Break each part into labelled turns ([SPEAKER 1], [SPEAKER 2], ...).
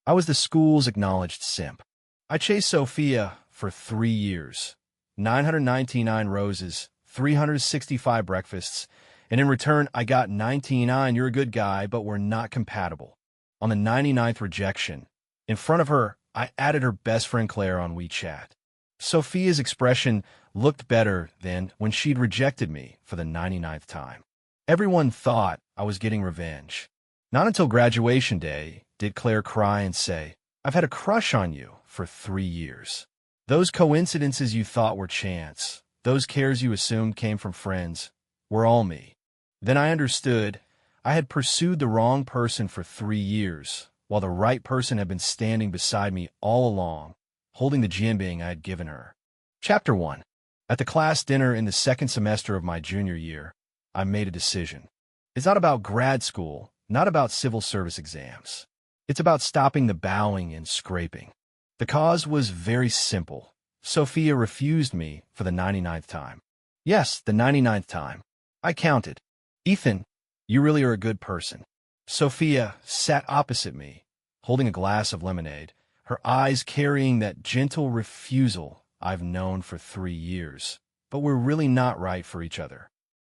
[SPEAKER 1] I was the school's acknowledged simp. I chased Sophia for 3 years, 999 roses, 365 breakfasts, and in return I got 99 "you're a good guy, but we're not compatible." On the 99th rejection, in front of her, I added her best friend Claire on WeChat. Sophia's expression looked better than when she'd rejected me for the 99th time. Everyone thought I was getting revenge. Not until graduation day did Claire cry and say, "I've had a crush on you for 3 years. Those coincidences you thought were chance, those cares you assumed came from friends, were all me." Then I understood I had pursued the wrong person for 3 years, while the right person had been standing beside me all along, holding the jianbing I had given her. Chapter 1. At the class dinner in the second semester of my junior year, I made a decision. It's not about grad school, not about civil service exams. It's about stopping the bowing and scraping. The cause was very simple. Sophia refused me for the 99th time. Yes, the 99th time. I counted. "Ethan, you really are a good person." Sophia sat opposite me, holding a glass of lemonade, her eyes carrying that gentle refusal I've known for 3 years. But we're really not right for each other.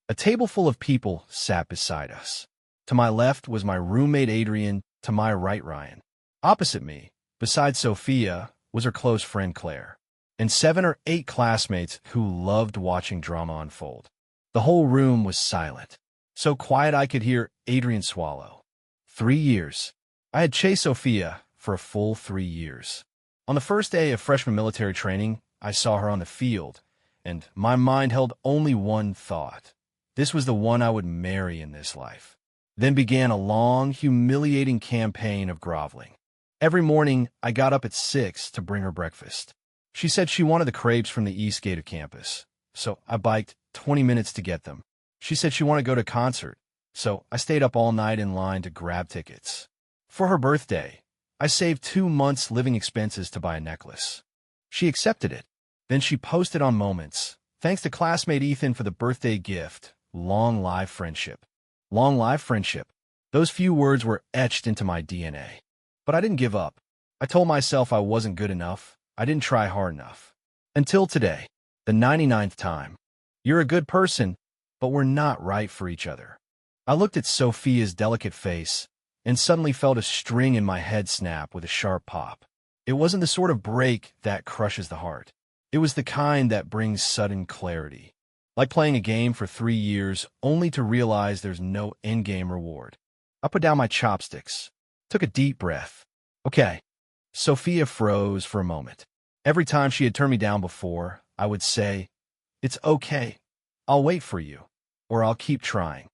[SPEAKER 1] A table full of people sat beside us. To my left was my roommate Adrian, to my right Ryan. Opposite me, beside Sophia, was her close friend Claire, and 7 or 8 classmates who loved watching drama unfold. The whole room was silent, so quiet I could hear Adrian swallow. 3 years. I had chased Sophia for a full 3 years. On the first day of freshman military training, I saw her on the field, and my mind held only one thought. This was the one I would marry in this life. Then began a long, humiliating campaign of groveling. Every morning, I got up at 6 to bring her breakfast. She said she wanted the crepes from the east gate of campus, so I biked 20 minutes to get them. She said she wanted to go to a concert, so I stayed up all night in line to grab tickets. For her birthday, I saved 2 months' living expenses to buy a necklace. She accepted it. Then she posted on Moments, "Thanks to classmate Ethan for the birthday gift. Long live friendship." Long live friendship. Those few words were etched into my DNA. But I didn't give up. I told myself I wasn't good enough. I didn't try hard enough. Until today, the 99th time. You're a good person, but we're not right for each other. I looked at Sophia's delicate face and suddenly felt a string in my head snap with a sharp pop. It wasn't the sort of break that crushes the heart. It was the kind that brings sudden clarity. Like playing a game for 3 years only to realize there's no endgame reward. I put down my chopsticks, took a deep breath. Okay. Sophia froze for a moment. Every time she had turned me down before, I would say, "It's okay. I'll wait for you," or "I'll keep trying."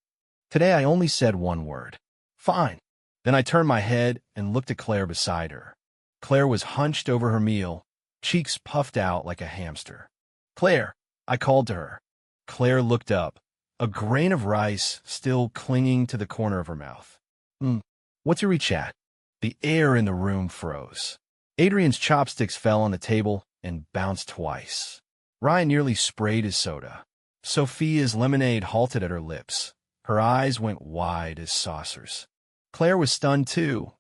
[SPEAKER 1] Today I only said one word. "Fine." Then I turned my head and looked at Claire beside her. Claire was hunched over her meal, cheeks puffed out like a hamster. "Claire," I called to her. Claire looked up, a grain of rice still clinging to the corner of her mouth. What's your WeChat?" The air in the room froze. Adrian's chopsticks fell on the table and bounced twice. Ryan nearly sprayed his soda. Sophia's lemonade halted at her lips. Her eyes went wide as saucers. Claire was stunned too,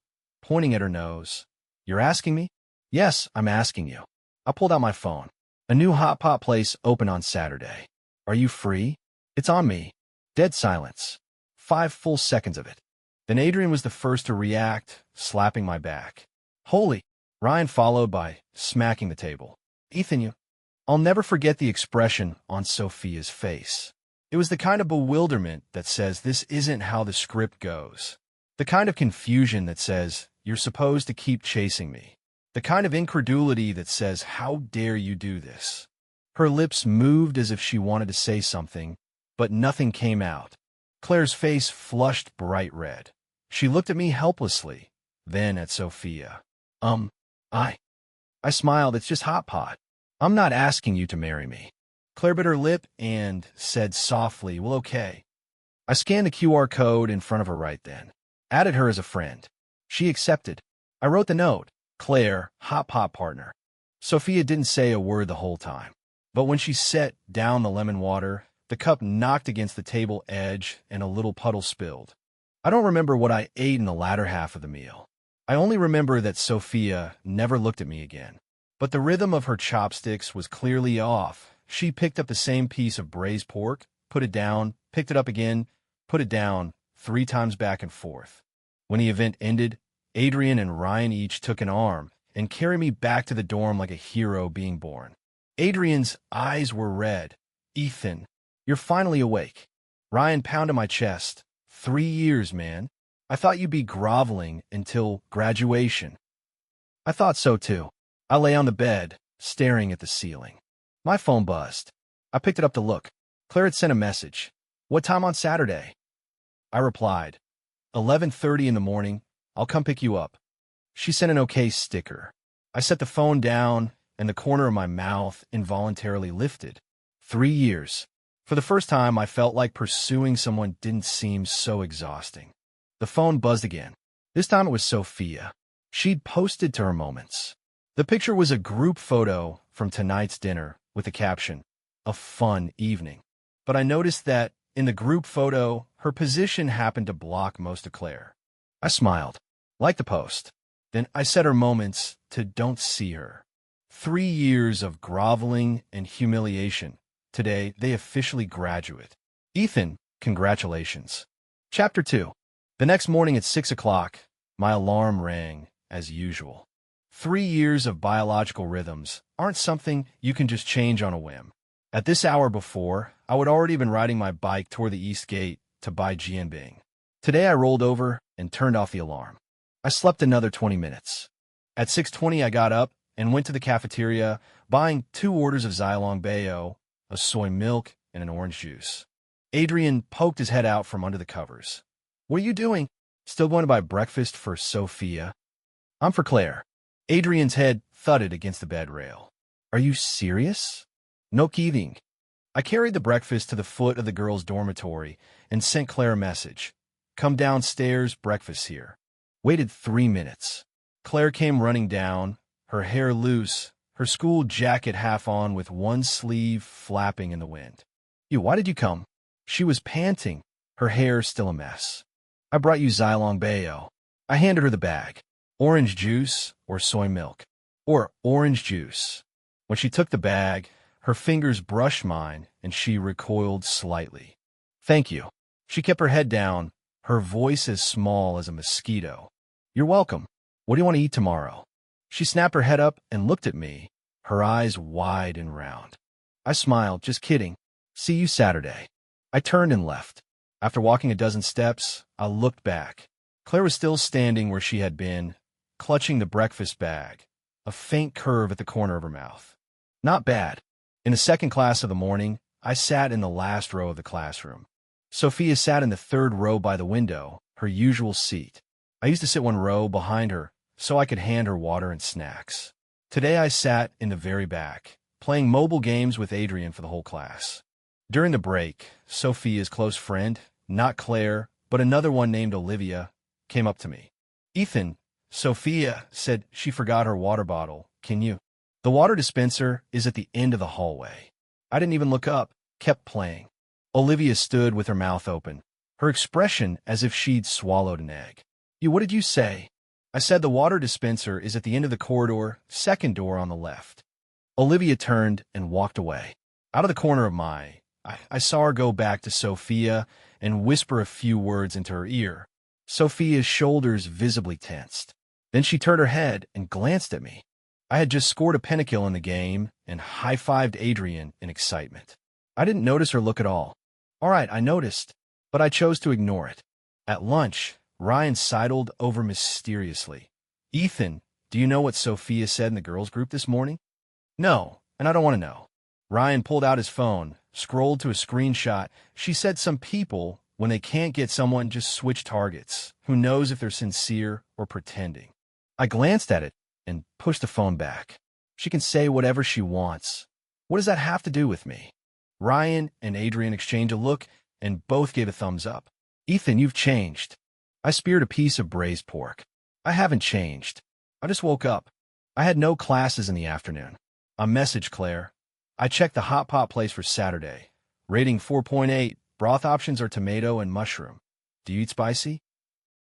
[SPEAKER 1] pointing at her nose. "You're asking me?" "Yes, I'm asking you." I pulled out my phone. A new hot pot place opened on Saturday. "Are you free?" "It's on me." Dead silence. 5 full seconds of it. Then Adrian was the first to react, slapping my back. "Holy!" Ryan followed by smacking the table. "Ethan, you..." I'll never forget the expression on Sophia's face. It was the kind of bewilderment that says this isn't how the script goes. The kind of confusion that says you're supposed to keep chasing me. The kind of incredulity that says, "How dare you do this?" Her lips moved as if she wanted to say something, but nothing came out. Claire's face flushed bright red. She looked at me helplessly, then at Sophia. I smiled. "It's just hot pot. I'm not asking you to marry me." Claire bit her lip and said softly, "Well, okay." I scanned the QR code in front of her right then. Added her as a friend. She accepted. I wrote the note. Claire, hot pot partner. Sophia didn't say a word the whole time. But when she set down the lemon water, the cup knocked against the table edge and a little puddle spilled. I don't remember what I ate in the latter half of the meal. I only remember that Sophia never looked at me again. But the rhythm of her chopsticks was clearly off. She picked up the same piece of braised pork, put it down, picked it up again, put it down, 3 times back and forth. When the event ended, Adrian and Ryan each took an arm and carried me back to the dorm like a hero being born. Adrian's eyes were red. "Ethan, you're finally awake." Ryan pounded my chest. 3 years, man. I thought you'd be groveling until graduation." I thought so too. I lay on the bed, staring at the ceiling. My phone buzzed. I picked it up to look. Claire had sent a message. "What time on Saturday?" I replied, 11:30 in the morning. I'll come pick you up." She sent an okay sticker. I set the phone down, and the corner of my mouth involuntarily lifted. 3 years. For the first time, I felt like pursuing someone didn't seem so exhausting. The phone buzzed again. This time it was Sophia. She'd posted to her moments. The picture was a group photo from tonight's dinner with the caption, "A fun evening." But I noticed that, in the group photo, her position happened to block most of Claire. I smiled, liked the post. Then I set her moments to "don't see her." 3 years of groveling and humiliation. Today, they officially graduate. Ethan, congratulations. Chapter 2. The next morning at 6 o'clock, my alarm rang, as usual. 3 years of biological rhythms aren't something you can just change on a whim. At this hour before, I would already been riding my bike toward the East Gate to buy jianbing. Today I rolled over and turned off the alarm. I slept another 20 minutes. At 6:20 I got up and went to the cafeteria, buying 2 orders of Xylong Bayo, a soy milk, and an orange juice. Adrian poked his head out from under the covers. "What are you doing?" "Still going to buy breakfast for Sophia." "I'm for Claire." Adrian's head thudded against the bed rail. "Are you serious?" "No kidding." I carried the breakfast to the foot of the girls' dormitory and sent Claire a message. "Come downstairs, breakfast here." Waited 3 minutes. Claire came running down, her hair loose, her school jacket half on with one sleeve flapping in the wind. Why did you come?" She was panting, her hair still a mess. "I brought you Xylong Bayo." I handed her the bag. "Orange juice or soy milk?" "Or orange juice." When she took the bag, her fingers brushed mine, and she recoiled slightly. "Thank you." She kept her head down, her voice as small as a mosquito. "You're welcome. What do you want to eat tomorrow?" She snapped her head up and looked at me, her eyes wide and round. I smiled, "Just kidding. See you Saturday." I turned and left. After walking a dozen steps, I looked back. Claire was still standing where she had been, clutching the breakfast bag, a faint curve at the corner of her mouth. Not bad. In the second class of the morning, I sat in the last row of the classroom. Sophia sat in the third row by the window, her usual seat. I used to sit one row behind her so I could hand her water and snacks. Today I sat in the very back, playing mobile games with Adrian for the whole class. During the break, Sophia's close friend, not Claire, but another one named Olivia, came up to me. "Ethan, Sophia said she forgot her water bottle. Can you?" The water dispenser is at the end of the hallway. I didn't even look up, kept playing. Olivia stood with her mouth open, her expression as if she'd swallowed an egg. What did you say?" I said the water dispenser is at the end of the corridor, second door on the left." Olivia turned and walked away. Out of the corner of my eye, I saw her go back to Sophia and whisper a few words into her ear. Sophia's shoulders visibly tensed. Then she turned her head and glanced at me. I had just scored a pentakill in the game and high-fived Adrian in excitement. I didn't notice her look at all. All right, I noticed, but I chose to ignore it. At lunch, Ryan sidled over mysteriously. "Ethan, do you know what Sophia said in the girls' group this morning?" "No, and I don't want to know." Ryan pulled out his phone, scrolled to a screenshot. "She said some people, when they can't get someone, just switch targets. Who knows if they're sincere or pretending?" I glanced at it and pushed the phone back. She can say whatever she wants. What does that have to do with me? Ryan and Adrian exchanged a look, and both gave a thumbs up. "Ethan, you've changed." I speared a piece of braised pork. "I haven't changed. I just woke up. I had no classes in the afternoon." I messaged Claire. "I checked the hot pot place for Saturday. Rating 4.8. Broth options are tomato and mushroom. Do you eat spicy?"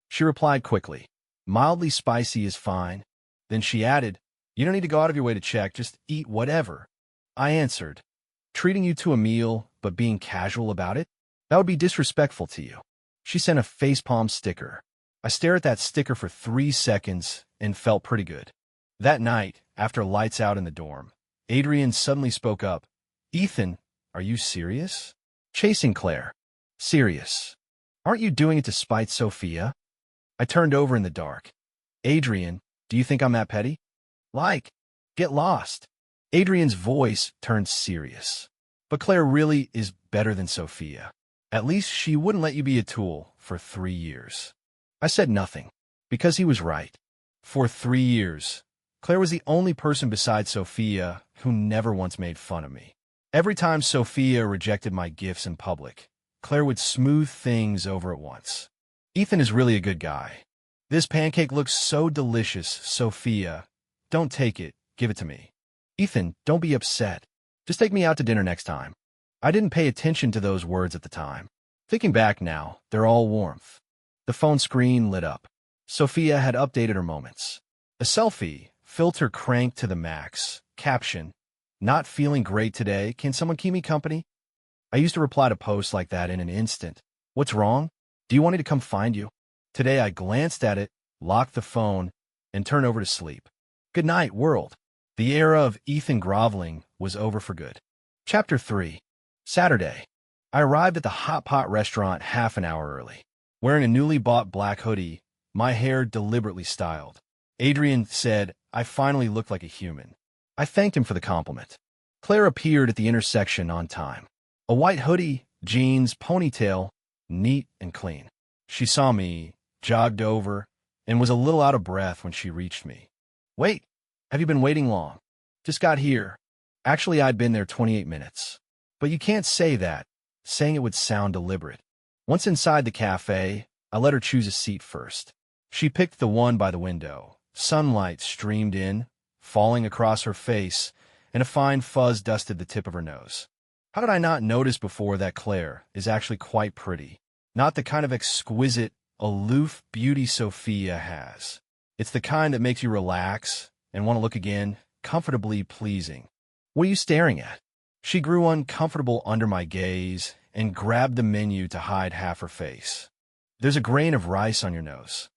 [SPEAKER 1] She replied quickly. Mildly spicy is fine. Then she added, you don't need to go out of your way to check, just eat whatever. I answered, treating you to a meal, but being casual about it? That would be disrespectful to you. She sent a facepalm sticker. I stared at that sticker for 3 seconds and felt pretty good. That night, after lights out in the dorm, Adrian suddenly spoke up. Ethan, are you serious? Chasing Claire. Serious. Aren't you doing it to spite Sophia? I turned over in the dark. Adrian, do you think I'm that petty? Get lost. Adrian's voice turned serious. But Claire really is better than Sophia. At least she wouldn't let you be a tool for 3 years. I said nothing, because he was right. For 3 years, Claire was the only person besides Sophia who never once made fun of me. Every time Sophia rejected my gifts in public, Claire would smooth things over at once. Ethan is really a good guy. This pancake looks so delicious, Sophia. Don't take it, give it to me. Ethan, don't be upset. Just take me out to dinner next time. I didn't pay attention to those words at the time. Thinking back now, they're all warmth. The phone screen lit up. Sophia had updated her moments. A selfie, filter cranked to the max. Caption, not feeling great today, can someone keep me company? I used to reply to posts like that in an instant. What's wrong? Do you want me to come find you? Today I glanced at it, locked the phone, and turned over to sleep. Good night, world. The era of Ethan groveling was over for good. Chapter 3. Saturday. I arrived at the Hot Pot restaurant half an hour early. Wearing a newly bought black hoodie, my hair deliberately styled. Adrian said I finally looked like a human. I thanked him for the compliment. Claire appeared at the intersection on time. A white hoodie, jeans, ponytail, neat and clean. She saw me, jogged over, and was a little out of breath when she reached me. Wait, have you been waiting long? Just got here. Actually, I'd been there 28 minutes. But you can't say that. Saying it would sound deliberate. Once inside the cafe, I let her choose a seat first. She picked the one by the window. Sunlight streamed in, falling across her face, and a fine fuzz dusted the tip of her nose. How did I not notice before that Claire is actually quite pretty? Not the kind of exquisite, aloof beauty Sophia has. It's the kind that makes you relax and want to look again, comfortably pleasing. What are you staring at? She grew uncomfortable under my gaze and grabbed the menu to hide half her face. There's a grain of rice on your nose.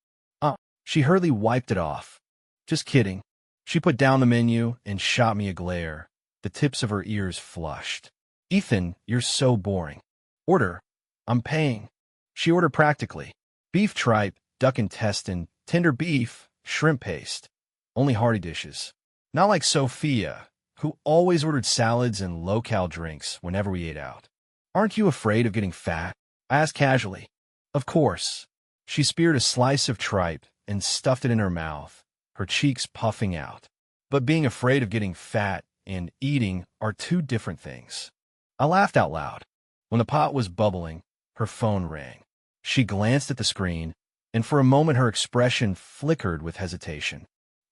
[SPEAKER 1] She hurriedly wiped it off. Just kidding. She put down the menu and shot me a glare. The tips of her ears flushed. Ethan, you're so boring. Order. I'm paying. She ordered practically. Beef tripe, duck intestine, tender beef, shrimp paste. Only hearty dishes. Not like Sophia, who always ordered salads and low-cal drinks whenever we ate out. Aren't you afraid of getting fat? I asked casually. Of course. She speared a slice of tripe and stuffed it in her mouth, her cheeks puffing out. But being afraid of getting fat and eating are two different things. I laughed out loud. When the pot was bubbling, her phone rang. She glanced at the screen, and for a moment her expression flickered with hesitation.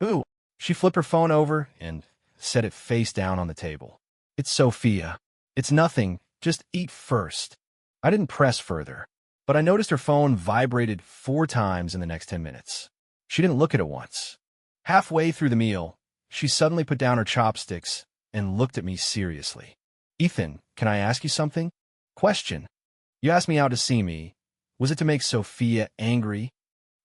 [SPEAKER 1] Ooh! She flipped her phone over and set it face down on the table. It's Sophia. It's nothing. Just eat first. I didn't press further, but I noticed her phone vibrated 4 times in the next 10 minutes. She didn't look at it once. Halfway through the meal, she suddenly put down her chopsticks and looked at me seriously. Ethan, can I ask you something? Question. You asked me out to see me. Was it to make Sophia angry?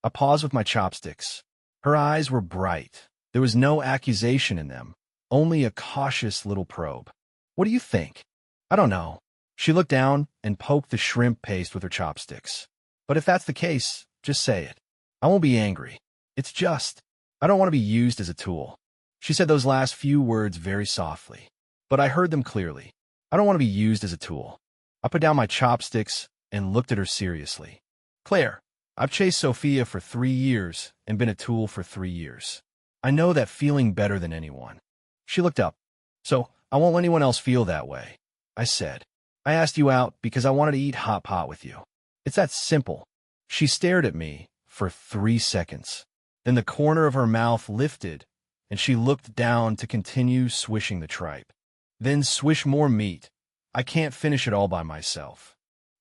[SPEAKER 1] I paused with my chopsticks. Her eyes were bright. There was no accusation in them, only a cautious little probe. What do you think? I don't know. She looked down and poked the shrimp paste with her chopsticks. But if that's the case, just say it. I won't be angry. It's just, I don't want to be used as a tool. She said those last few words very softly, but I heard them clearly. I don't want to be used as a tool. I put down my chopsticks and looked at her seriously. Claire, I've chased Sophia for 3 years and been a tool for 3 years. I know that feeling better than anyone. She looked up. So, I won't let anyone else feel that way. I said. I asked you out because I wanted to eat hot pot with you. It's that simple. She stared at me for 3 seconds. Then the corner of her mouth lifted, and she looked down to continue swishing the tripe. Then swish more meat. I can't finish it all by myself.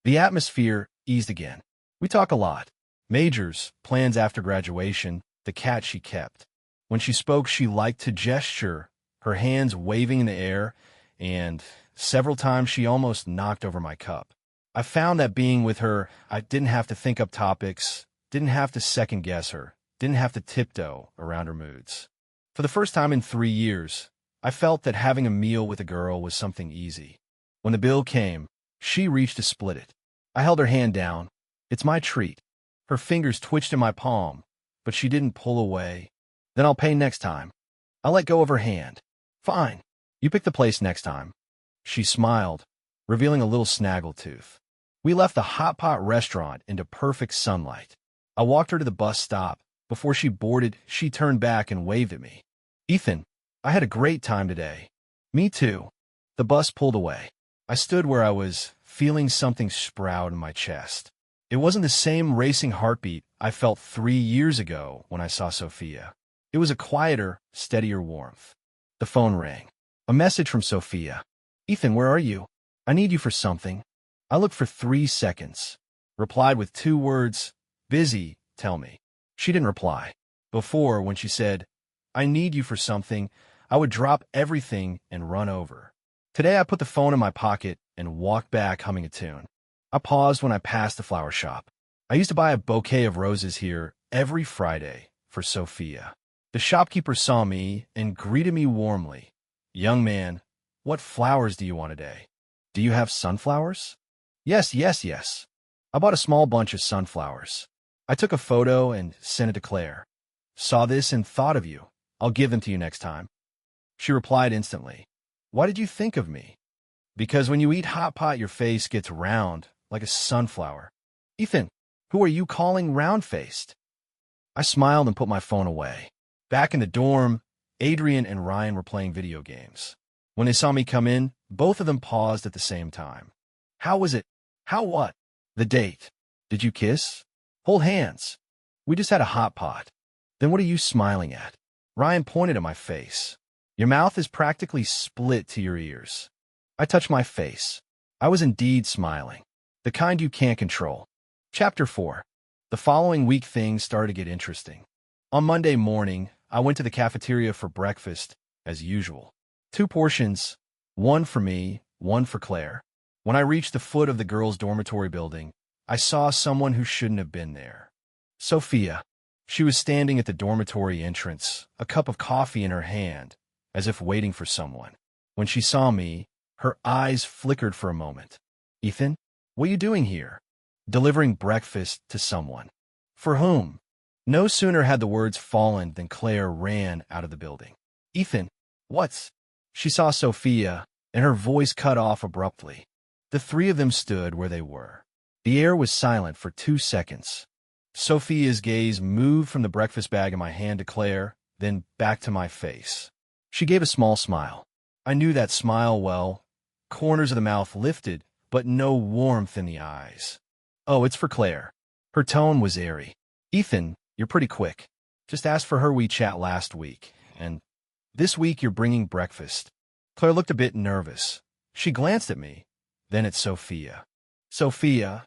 [SPEAKER 1] The atmosphere eased again. We talk a lot. Majors, plans after graduation, the cat she kept. When she spoke, she liked to gesture, her hands waving in the air, and several times she almost knocked over my cup. I found that being with her, I didn't have to think up topics, didn't have to second-guess her, didn't have to tiptoe around her moods. For the first time in 3 years, I felt that having a meal with a girl was something easy. When the bill came, she reached to split it. I held her hand down. It's my treat. Her fingers twitched in my palm, but she didn't pull away. Then I'll pay next time. I let go of her hand. Fine. You pick the place next time. She smiled, revealing a little snaggletooth. We left the hot pot restaurant into perfect sunlight. I walked her to the bus stop. Before she boarded, she turned back and waved at me. Ethan, I had a great time today. Me too. The bus pulled away. I stood where I was, feeling something sprout in my chest. It wasn't the same racing heartbeat I felt 3 years ago when I saw Sophia. It was a quieter, steadier warmth. The phone rang. A message from Sophia. Ethan, where are you? I need you for something. I looked for 3 seconds. Replied with 2 words. Busy, tell me. She didn't reply. Before, when she said, I need you for something, I would drop everything and run over. Today I put the phone in my pocket and walked back humming a tune. I paused when I passed the flower shop. I used to buy a bouquet of roses here every Friday for Sophia. The shopkeeper saw me and greeted me warmly. Young man, what flowers do you want today? Do you have sunflowers? Yes. I bought a small bunch of sunflowers. I took a photo and sent it to Claire. Saw this and thought of you. I'll give them to you next time. She replied instantly. Why did you think of me? Because when you eat hot pot, your face gets round, like a sunflower. Ethan, who are you calling round-faced? I smiled and put my phone away. Back in the dorm, Adrian and Ryan were playing video games. When they saw me come in, both of them paused at the same time. How was it? How what? The date. Did you kiss? Hold hands. We just had a hot pot. Then what are you smiling at? Ryan pointed at my face. Your mouth is practically split to your ears. I touched my face. I was indeed smiling. The kind you can't control. Chapter 4. The following week things started to get interesting. On Monday morning, I went to the cafeteria for breakfast, as usual. 2 portions, one for me, one for Claire. When I reached the foot of the girls' dormitory building, I saw someone who shouldn't have been there. Sophia. She was standing at the dormitory entrance, a cup of coffee in her hand, as if waiting for someone. When she saw me, her eyes flickered for a moment. Ethan, what are you doing here? Delivering breakfast to someone. For whom? No sooner had the words fallen than Claire ran out of the building. Ethan, what's... She saw Sophia, and her voice cut off abruptly. The 3 of them stood where they were. The air was silent for 2 seconds. Sophia's gaze moved from the breakfast bag in my hand to Claire, then back to my face. She gave a small smile. I knew that smile well. Corners of the mouth lifted, but no warmth in the eyes. Oh, it's for Claire. Her tone was airy. Ethan, you're pretty quick. Just asked for her WeChat last week, and this week you're bringing breakfast. Claire looked a bit nervous. She glanced at me, then at Sophia. Sophia,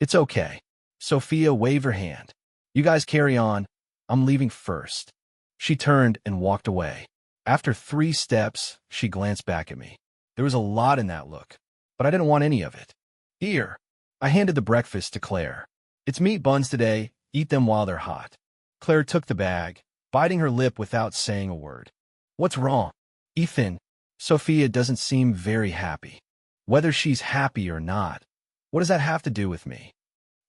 [SPEAKER 1] it's okay. Sophia waved her hand. You guys carry on. I'm leaving first. She turned and walked away. After 3 steps, she glanced back at me. There was a lot in that look, but I didn't want any of it. Here. I handed the breakfast to Claire. It's meat buns today. Eat them while they're hot. Claire took the bag, biting her lip without saying a word. What's wrong? Ethan, Sophia doesn't seem very happy. Whether she's happy or not, what does that have to do with me?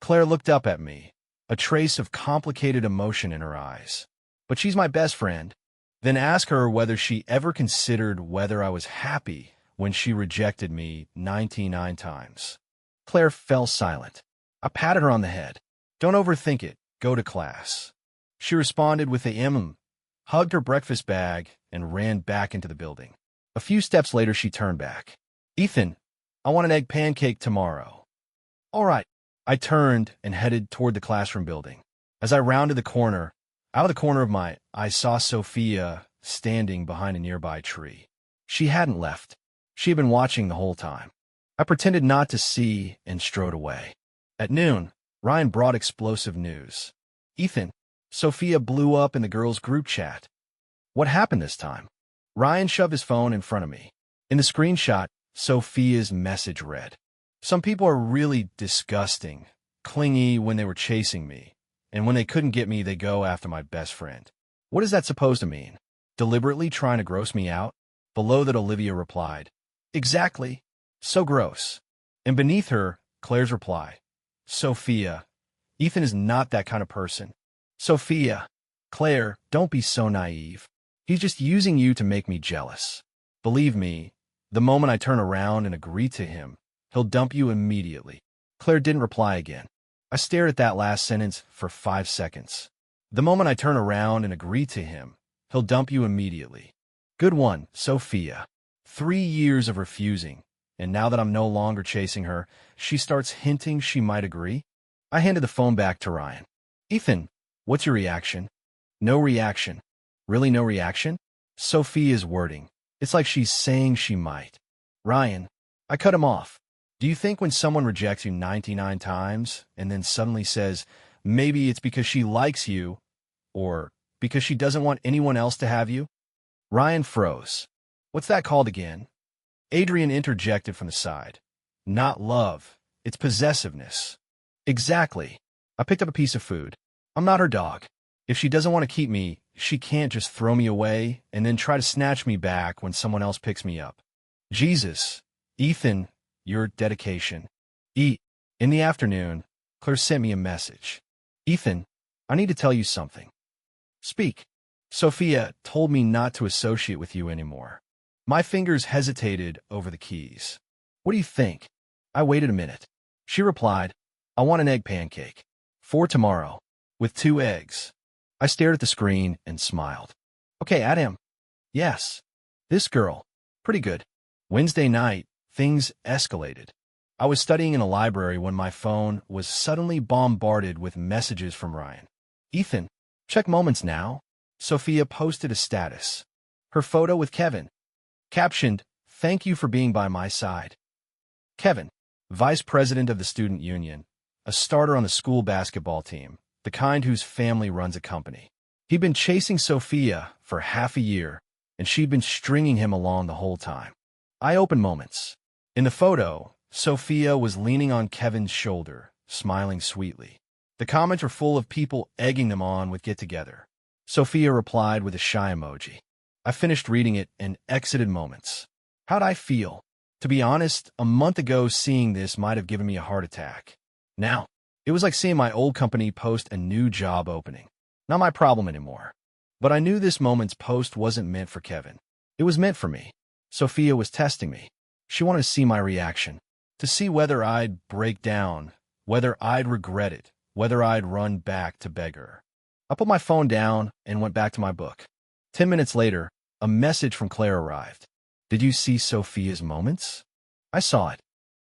[SPEAKER 1] Claire looked up at me, a trace of complicated emotion in her eyes. But she's my best friend. Then ask her whether she ever considered whether I was happy when she rejected me 99 times. Claire fell silent. I patted her on the head. Don't overthink it. Go to class. She responded with a hugged her breakfast bag, and ran back into the building. A few steps later, she turned back. Ethan, I want an egg pancake tomorrow. All right. I turned and headed toward the classroom building. As I rounded the corner, out of the corner of my eye, I saw Sophia standing behind a nearby tree. She hadn't left. She had been watching the whole time. I pretended not to see and strode away. At noon, Ryan brought explosive news. Ethan, Sophia blew up in the girls' group chat. What happened this time? Ryan shoved his phone in front of me. In the screenshot, Sophia's message read, "Some people are really disgusting, clingy when they were chasing me, and when they couldn't get me, they go after my best friend." What is that supposed to mean? Deliberately trying to gross me out? Below that, Olivia replied, "Exactly. So gross." And beneath her, Claire's reply, "Sophia, Ethan is not that kind of person." Sophia, Claire, don't be so naive. He's just using you to make me jealous. Believe me, the moment I turn around and agree to him, he'll dump you immediately. Claire didn't reply again. I stared at that last sentence for 5 seconds. The moment I turn around and agree to him, he'll dump you immediately. Good one, Sophia. 3 years of refusing, and now that I'm no longer chasing her, she starts hinting she might agree? I handed the phone back to Ryan. Ethan, what's your reaction? No reaction. Really no reaction? Sophia's wording. It's like she's saying she might. Ryan, I cut him off. Do you think when someone rejects you 99 times and then suddenly says, maybe it's because she likes you, or because she doesn't want anyone else to have you? Ryan froze. What's that called again? Adrian interjected from the side. Not love. It's possessiveness. Exactly. I picked up a piece of food. I'm not her dog. If she doesn't want to keep me, she can't just throw me away and then try to snatch me back when someone else picks me up. Jesus. Ethan, your dedication. In the afternoon, Claire sent me a message. Ethan, I need to tell you something. Speak. Sophia told me not to associate with you anymore. My fingers hesitated over the keys. What do you think? I waited a minute. She replied, I want an egg pancake. For tomorrow. With 2 eggs. I stared at the screen and smiled. Okay, add him. Yes. This girl. Pretty good. Wednesday night, things escalated. I was studying in a library when my phone was suddenly bombarded with messages from Ryan. Ethan, check moments now. Sophia posted a status. Her photo with Kevin. Captioned, thank you for being by my side. Kevin, vice president of the student union, a starter on the school basketball team, the kind whose family runs a company. He'd been chasing Sophia for half a year, and she'd been stringing him along the whole time. Eye-open moments. In the photo, Sophia was leaning on Kevin's shoulder, smiling sweetly. The comments were full of people egging them on with get-together. Sophia replied with a shy emoji. I finished reading it and exited moments. How'd I feel? To be honest, a month ago seeing this might have given me a heart attack. Now, it was like seeing my old company post a new job opening. Not my problem anymore. But I knew this moment's post wasn't meant for Kevin. It was meant for me. Sophia was testing me. She wanted to see my reaction, to see whether I'd break down, whether I'd regret it, whether I'd run back to beg her. I put my phone down and went back to my book. 10 minutes later, a message from Claire arrived. Did you see Sophia's moments? I saw it.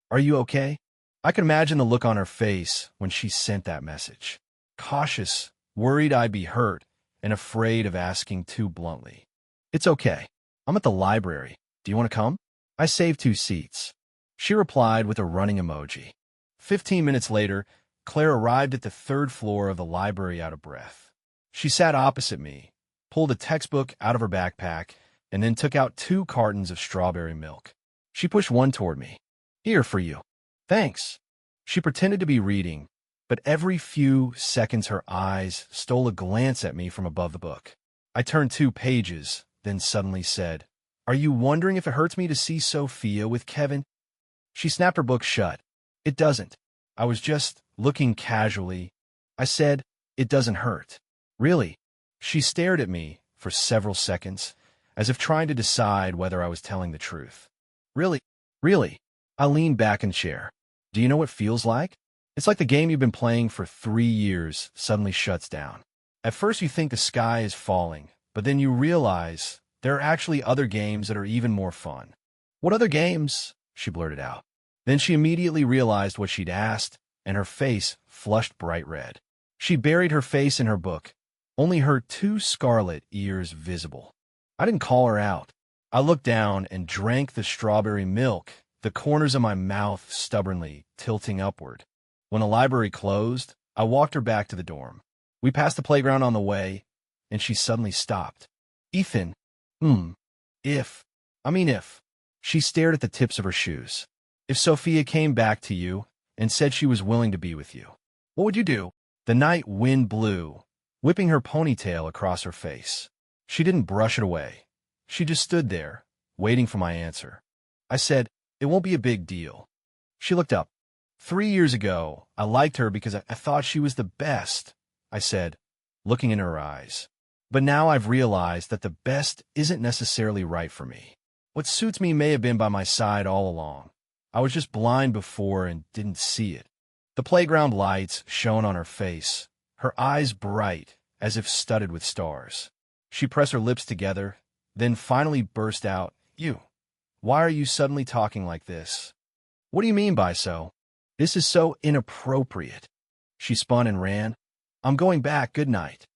[SPEAKER 1] Are you okay? I could imagine the look on her face when she sent that message. Cautious, worried I'd be hurt, and afraid of asking too bluntly. It's okay. I'm at the library. Do you want to come? I saved 2 seats. She replied with a running emoji. 15 minutes later, Claire arrived at the 3rd floor of the library out of breath. She sat opposite me, pulled a textbook out of her backpack, and then took out 2 cartons of strawberry milk. She pushed one toward me. Here for you. Thanks. She pretended to be reading, but every few seconds her eyes stole a glance at me from above the book. I turned 2 pages, then suddenly said, Are you wondering if it hurts me to see Sophia with Kevin? She snapped her book shut. It doesn't. I was just looking casually. I said, It doesn't hurt. Really? She stared at me for several seconds, as if trying to decide whether I was telling the truth. Really? Really? I leaned back in the chair. Do you know what it feels like? It's like the game you've been playing for 3 years suddenly shuts down. At first you think the sky is falling, but then you realize there are actually other games that are even more fun. What other games? She blurted out. Then she immediately realized what she'd asked, and her face flushed bright red. She buried her face in her book, only her 2 scarlet ears visible. I didn't call her out. I looked down and drank the strawberry milk, the corners of my mouth stubbornly tilting upward. When the library closed, I walked her back to the dorm. We passed the playground on the way, and she suddenly stopped. Ethan, if. She stared at the tips of her shoes. If Sophia came back to you and said she was willing to be with you, what would you do? The night wind blew, whipping her ponytail across her face. She didn't brush it away. She just stood there, waiting for my answer. I said, "It won't be a big deal." She looked up. 3 years ago, I liked her because I thought she was the best, I said, looking in her eyes. But now I've realized that the best isn't necessarily right for me. What suits me may have been by my side all along. I was just blind before and didn't see it. The playground lights shone on her face, her eyes bright, as if studded with stars. She pressed her lips together, then finally burst out, "You. Why are you suddenly talking like this? What do you mean by so? This is so inappropriate." She spun and ran. "I'm going back, good night."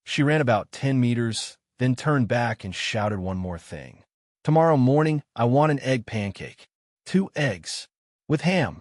[SPEAKER 1] She ran about 10 meters, then turned back and shouted one more thing. "Tomorrow morning, I want an egg pancake. 2 eggs. With ham."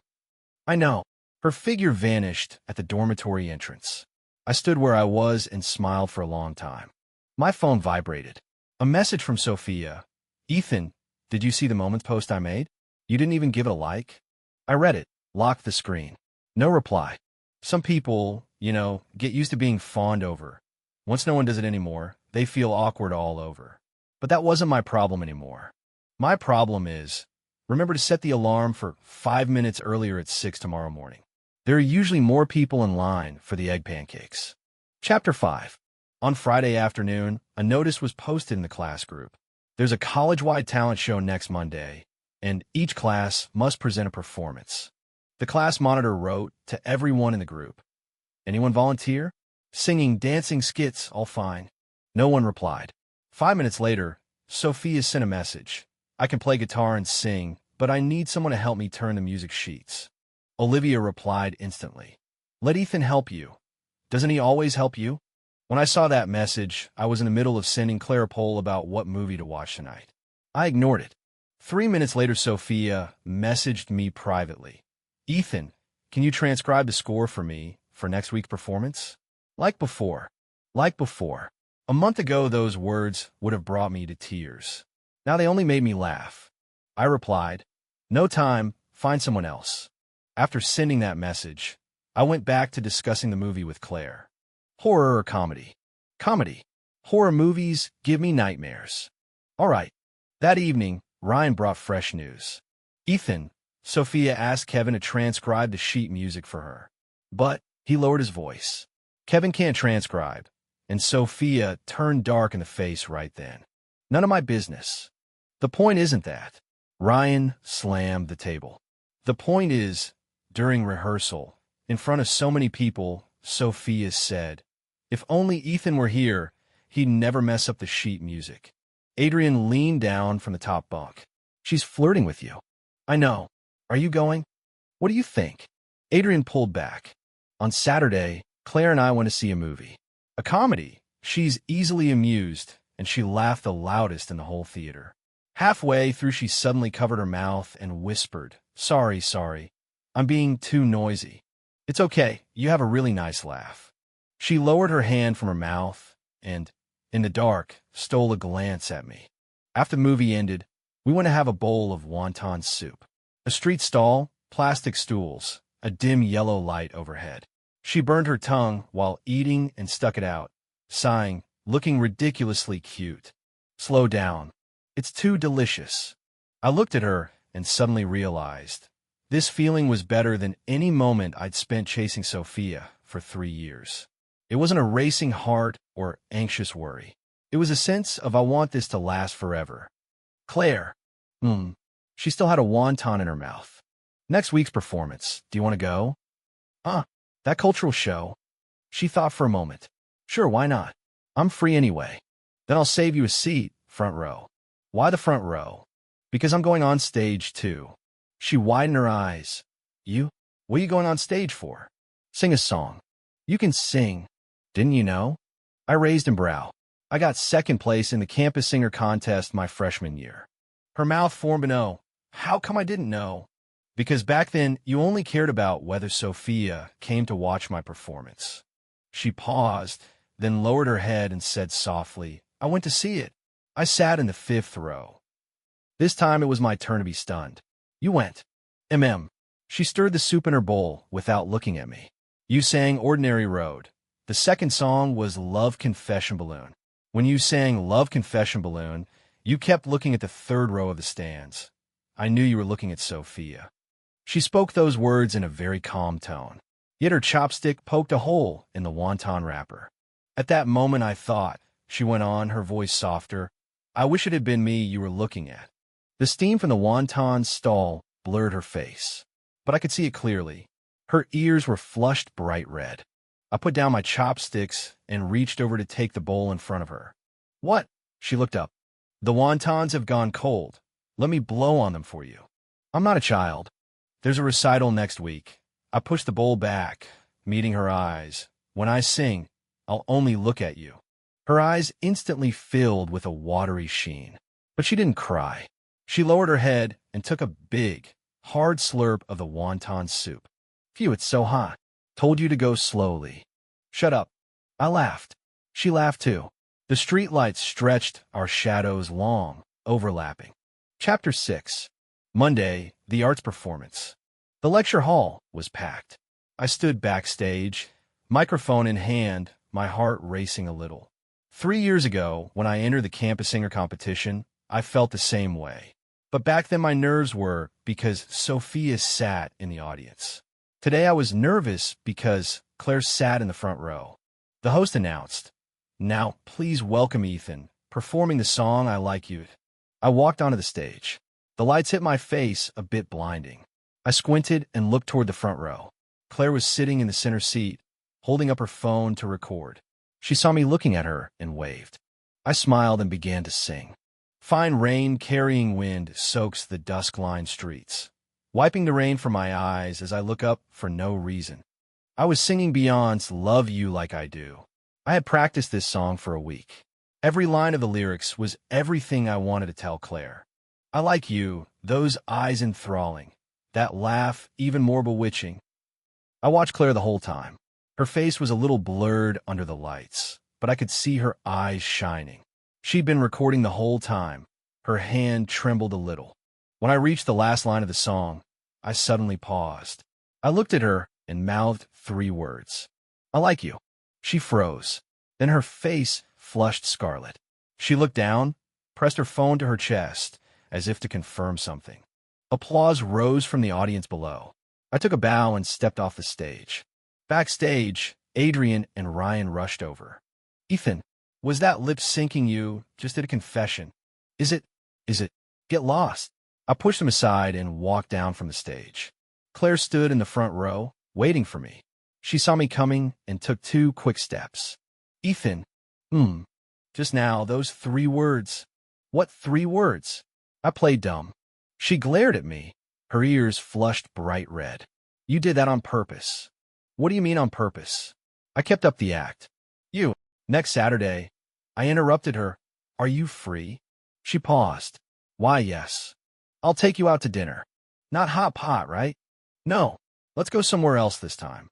[SPEAKER 1] I know. Her figure vanished at the dormitory entrance. I stood where I was and smiled for a long time. My phone vibrated. A message from Sophia. "Ethan, did you see the Moments post I made? You didn't even give it a like?" I read it, locked the screen. No reply. Some people, get used to being fawned over. Once no one does it anymore, they feel awkward all over. But that wasn't my problem anymore. My problem is, remember to set the alarm for 5 minutes earlier at 6 tomorrow morning. There are usually more people in line for the egg pancakes. Chapter 5. On Friday afternoon, a notice was posted in the class group. There's a college-wide talent show next Monday, and each class must present a performance. The class monitor wrote to everyone in the group, "Anyone volunteer? Singing, dancing, skits, all fine." No one replied. 5 minutes later, Sophia sent a message. "I can play guitar and sing, but I need someone to help me turn the music sheets." Olivia replied instantly. "Let Ethan help you. Doesn't he always help you?" When I saw that message, I was in the middle of sending Claire a poll about what movie to watch tonight. I ignored it. 3 minutes later, Sophia messaged me privately. "Ethan, can you transcribe the score for me for next week's performance?" Like before. A month ago, those words would have brought me to tears. Now they only made me laugh. I replied, "No time, find someone else." After sending that message, I went back to discussing the movie with Claire. Horror or comedy? Comedy. Horror movies give me nightmares. All right. That evening, Ryan brought fresh news. "Ethan," Sophia asked Kevin to transcribe the sheet music for her. But he lowered his voice. "Kevin can't transcribe," and Sophia turned dark in the face right then. "None of my business." "The point isn't that." Ryan slammed the table. "The point is, during rehearsal, in front of so many people, Sophia said, 'If only Ethan were here, he'd never mess up the sheet music.'" Adrian leaned down from the top bunk. "She's flirting with you." "I know. Are you going?" "What do you think?" Adrian pulled back. "On Saturday, Claire and I went to see a movie. A comedy. She's easily amused, and she laughed the loudest in the whole theater. Halfway through, she suddenly covered her mouth and whispered, Sorry. I'm being too noisy." "It's okay. You have a really nice laugh." She lowered her hand from her mouth and, in the dark, stole a glance at me. After the movie ended, we went to have a bowl of wonton soup. A street stall, plastic stools, a dim yellow light overhead. She burned her tongue while eating and stuck it out, sighing, looking ridiculously cute. "Slow down. It's too delicious." I looked at her and suddenly realized this feeling was better than any moment I'd spent chasing Sophia for 3 years. It wasn't a racing heart or anxious worry. It was a sense of I want this to last forever. "Claire." She still had a wonton in her mouth. "Next week's performance. Do you want to go?" That cultural show?" She thought for a moment. "Sure, why not? I'm free anyway." "Then I'll save you a seat, front row." "Why the front row?" "Because I'm going on stage, too." She widened her eyes. "You? What are you going on stage for?" "Sing a song." "You can sing. Didn't you know?" I raised a brow. "I got second place in the campus singer contest my freshman year." Her mouth formed an O. "How come I didn't know?" Because back then, you only cared about whether Sophia came to watch my performance. She paused, then lowered her head and said softly, I went to see it. I sat in the 5th row. This time it was my turn to be stunned. You went. She stirred the soup in her bowl without looking at me. You sang Ordinary Road. The second song was Love Confession Balloon. When you sang Love Confession Balloon, you kept looking at the 3rd row of the stands. I knew you were looking at Sophia. She spoke those words in a very calm tone, yet her chopstick poked a hole in the wonton wrapper. At that moment I thought, she went on, her voice softer, I wish it had been me you were looking at. The steam from the wonton stall blurred her face, but I could see it clearly. Her ears were flushed bright red. I put down my chopsticks and reached over to take the bowl in front of her. What? She looked up. The wontons have gone cold. Let me blow on them for you. I'm not a child. There's a recital next week. I pushed the bowl back, meeting her eyes. When I sing, I'll only look at you. Her eyes instantly filled with a watery sheen. But she didn't cry. She lowered her head and took a big, hard slurp of the wonton soup. Phew, it's so hot. Told you to go slowly. Shut up. I laughed. She laughed too. The streetlights stretched our shadows long, overlapping. Chapter 6. Monday, the arts performance. The lecture hall was packed. I stood backstage, microphone in hand, my heart racing a little. 3 years ago, when I entered the campus singer competition, I felt the same way. But back then my nerves were because Sophia sat in the audience. Today I was nervous because Claire sat in the front row. The host announced, Now, please welcome Ethan, performing the song I Like You. I walked onto the stage. The lights hit my face, a bit blinding. I squinted and looked toward the front row. Claire was sitting in the center seat, holding up her phone to record. She saw me looking at her and waved. I smiled and began to sing. Fine rain carrying wind soaks the dusk-lined streets, wiping the rain from my eyes as I look up for no reason. I was singing Beyond's Love You Like I Do. I had practiced this song for a week. Every line of the lyrics was everything I wanted to tell Claire. I like you, those eyes enthralling, that laugh even more bewitching. I watched Claire the whole time. Her face was a little blurred under the lights, but I could see her eyes shining. She'd been recording the whole time. Her hand trembled a little. When I reached the last line of the song, I suddenly paused. I looked at her and mouthed 3 words. I like you. She froze. Then her face flushed scarlet. She looked down, pressed her phone to her chest, as if to confirm something. Applause rose from the audience below. I took a bow and stepped off the stage. Backstage, Adrian and Ryan rushed over. Ethan, was that lip-syncing you? Just did a confession. Is it? Get lost. I pushed them aside and walked down from the stage. Claire stood in the front row, waiting for me. She saw me coming and took 2 quick steps. Ethan, just now, those 3 words. What 3 words? I played dumb. She glared at me. Her ears flushed bright red. You did that on purpose. What do you mean on purpose? I kept up the act. Next Saturday. I interrupted her. Are you free? She paused. Why, yes. I'll take you out to dinner. Not hot pot, right? No. Let's go somewhere else this time.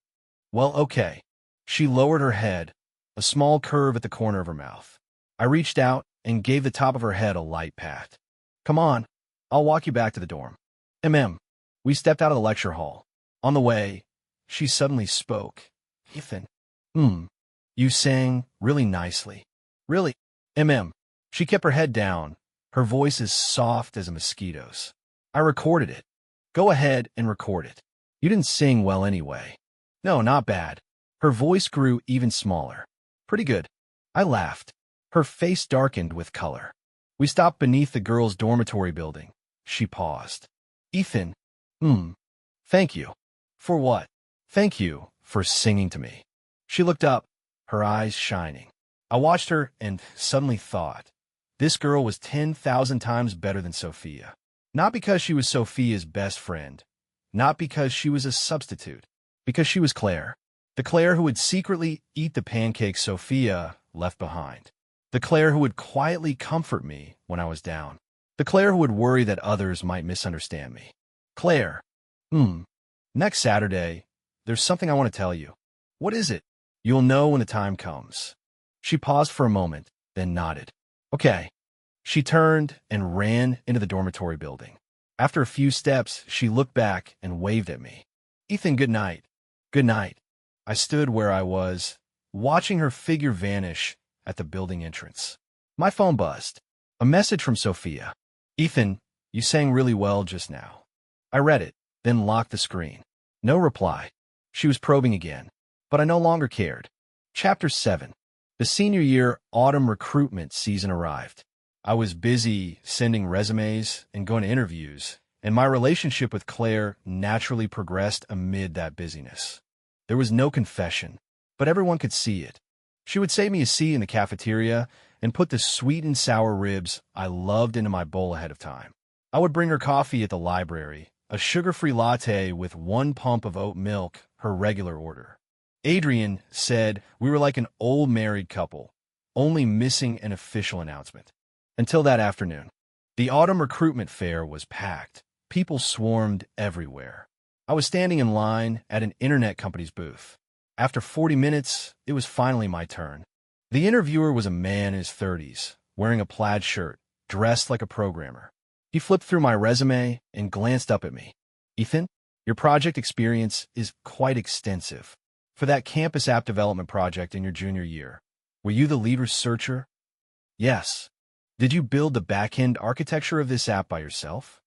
[SPEAKER 1] Well, okay. She lowered her head, a small curve at the corner of her mouth. I reached out and gave the top of her head a light pat. Come on. I'll walk you back to the dorm. We stepped out of the lecture hall. On the way, she suddenly spoke. Ethan. You sang really nicely. Really? She kept her head down, her voice as soft as a mosquito's. I recorded it. Go ahead and record it. You didn't sing well anyway. No, not bad. Her voice grew even smaller. Pretty good. I laughed. Her face darkened with color. We stopped beneath the girls' dormitory building. She paused. Ethan. Thank you. For what? Thank you for singing to me. She looked up, her eyes shining. I watched her and suddenly thought, this girl was 10,000 times better than Sophia. Not because she was Sophia's best friend, not because she was a substitute, because she was Claire. The Claire who would secretly eat the pancakes Sophia left behind. The Claire who would quietly comfort me when I was down. The Claire who would worry that others might misunderstand me. Claire. Hmm. Next Saturday, there's something I want to tell you. What is it? You'll know when the time comes. She paused for a moment, then nodded. Okay. She turned and ran into the dormitory building. After a few steps, she looked back and waved at me. Ethan, good night. Good night. I stood where I was, watching her figure vanish at the building entrance. My phone buzzed. A message from Sophia. Ethan, you sang really well just now. I read it, then locked the screen. No reply. She was probing again, but I no longer cared. Chapter 7. The senior year autumn recruitment season arrived. I was busy sending resumes and going to interviews, and my relationship with Claire naturally progressed amid that busyness. There was no confession, but everyone could see it. She would save me a seat in the cafeteria and put the sweet and sour ribs I loved into my bowl ahead of time. I would bring her coffee at the library, a sugar-free latte with 1 pump of oat milk, her regular order. Adrian said we were like an old married couple, only missing an official announcement. Until that afternoon. The autumn recruitment fair was packed. People swarmed everywhere. I was standing in line at an internet company's booth. After 40 minutes, it was finally my turn. The interviewer was a man in his 30s, wearing a plaid shirt, dressed like a programmer. He flipped through my resume and glanced up at me. Ethan, your project experience is quite extensive. For that campus app development project in your junior year, were you the lead researcher? Yes. Did you build the back-end architecture of this app by yourself?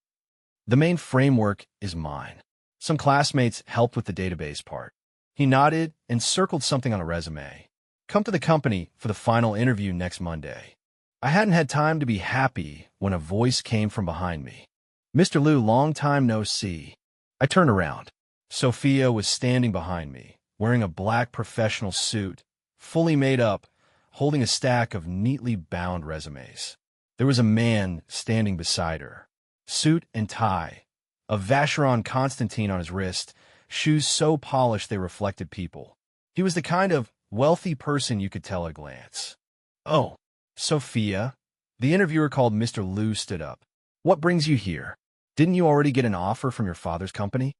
[SPEAKER 1] The main framework is mine. Some classmates helped with the database part. He nodded and circled something on a resume. Come to the company for the final interview next Monday. I hadn't had time to be happy when a voice came from behind me. Mr. Liu, long time no see. I turned around. Sophia was standing behind me, wearing a black professional suit, fully made up, holding a stack of neatly bound resumes. There was a man standing beside her, suit and tie, a Vacheron Constantine on his wrist, shoes so polished they reflected people. He was the kind of wealthy person you could tell at a glance. Oh, Sophia. The interviewer called Mr. Liu stood up. What brings you here? Didn't you already get an offer from your father's company?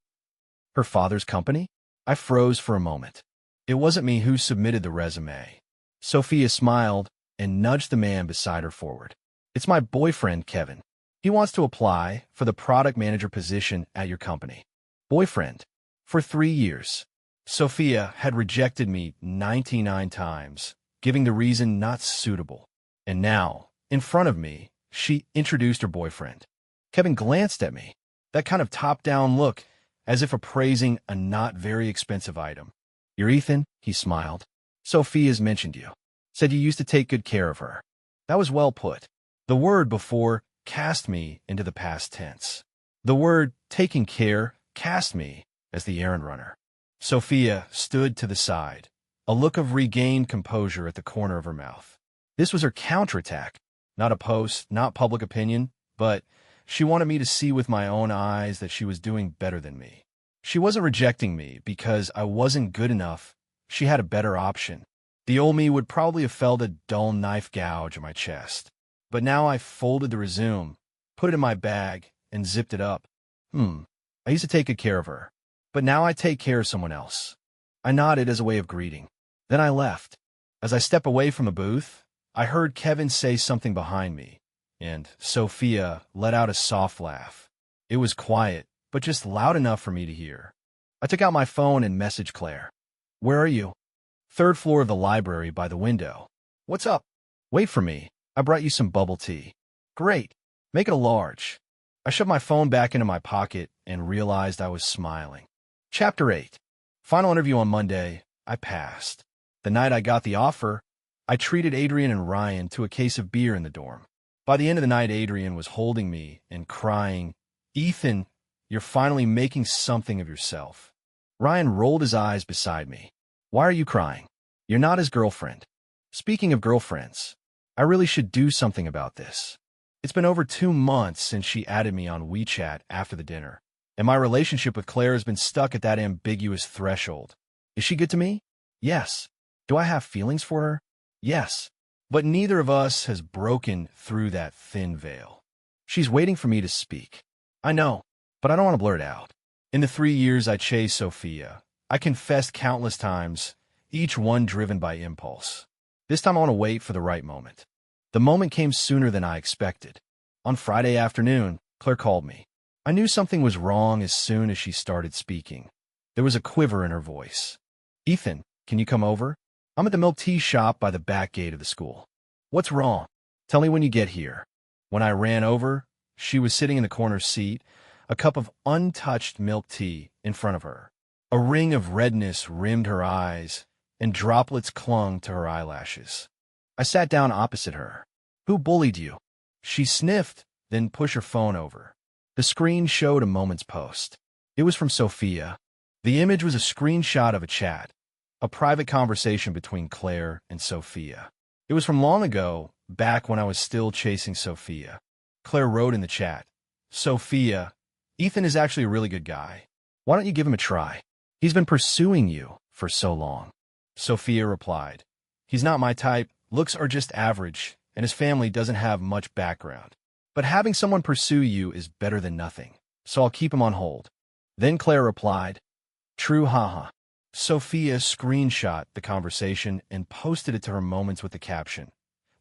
[SPEAKER 1] Her father's company? I froze for a moment. It wasn't me who submitted the resume. Sophia smiled and nudged the man beside her forward. It's my boyfriend, Kevin. He wants to apply for the product manager position at your company. Boyfriend. For 3 years. Sophia had rejected me 99 times, giving the reason not suitable. And now, in front of me, she introduced her boyfriend. Kevin glanced at me, that kind of top-down look, as if appraising a not very expensive item. You're Ethan, he smiled. Sophia's mentioned you. Said you used to take good care of her. That was well put. The word before cast me into the past tense. The word taking care cast me as the errand runner. Sophia stood to the side, a look of regained composure at the corner of her mouth. This was her counterattack, not a post, not public opinion, but she wanted me to see with my own eyes that she was doing better than me. She wasn't rejecting me because I wasn't good enough. She had a better option. The old me would probably have felt a dull knife gouge in my chest. But now I folded the resume, put it in my bag, and zipped it up. I used to take good care of her, but now I take care of someone else. I nodded as a way of greeting. Then I left. As I stepped away from the booth, I heard Kevin say something behind me, and Sophia let out a soft laugh. It was quiet, but just loud enough for me to hear. I took out my phone and messaged Claire. Where are you? 3rd floor of the library by the window. What's up? Wait for me. I brought you some bubble tea. Great. Make it a large. I shoved my phone back into my pocket and realized I was smiling. Chapter 8. Final interview on Monday. I passed. The night I got the offer, I treated Adrian and Ryan to a case of beer in the dorm. By the end of the night, Adrian was holding me and crying, Ethan, you're finally making something of yourself. Ryan rolled his eyes beside me. Why are you crying? You're not his girlfriend. Speaking of girlfriends, I really should do something about this. It's been over 2 months since she added me on WeChat after the dinner, and my relationship with Claire has been stuck at that ambiguous threshold. Is she good to me? Yes. Do I have feelings for her? Yes. But neither of us has broken through that thin veil. She's waiting for me to speak. I know, but I don't want to blurt it out. In the 3 years I chased Sophia, I confessed countless times, each one driven by impulse. This time I want to wait for the right moment. The moment came sooner than I expected. On Friday afternoon, Claire called me. I knew something was wrong as soon as she started speaking. There was a quiver in her voice. "Ethan, can you come over? I'm at the milk tea shop by the back gate of the school." "What's wrong? Tell me when you get here." When I ran over, she was sitting in the corner seat, a cup of untouched milk tea in front of her. A ring of redness rimmed her eyes, and droplets clung to her eyelashes. I sat down opposite her. "Who bullied you?" She sniffed, then pushed her phone over. The screen showed a moment's post. It was from Sophia. The image was a screenshot of a chat, a private conversation between Claire and Sophia. It was from long ago, back when I was still chasing Sophia. Claire wrote in the chat, "Sophia, Ethan is actually a really good guy. Why don't you give him a try? He's been pursuing you for so long." Sophia replied, "He's not my type, looks are just average, and his family doesn't have much background. But having someone pursue you is better than nothing, so I'll keep him on hold." Then Claire replied, "True, haha." Sophia screenshot the conversation and posted it to her moments with the caption,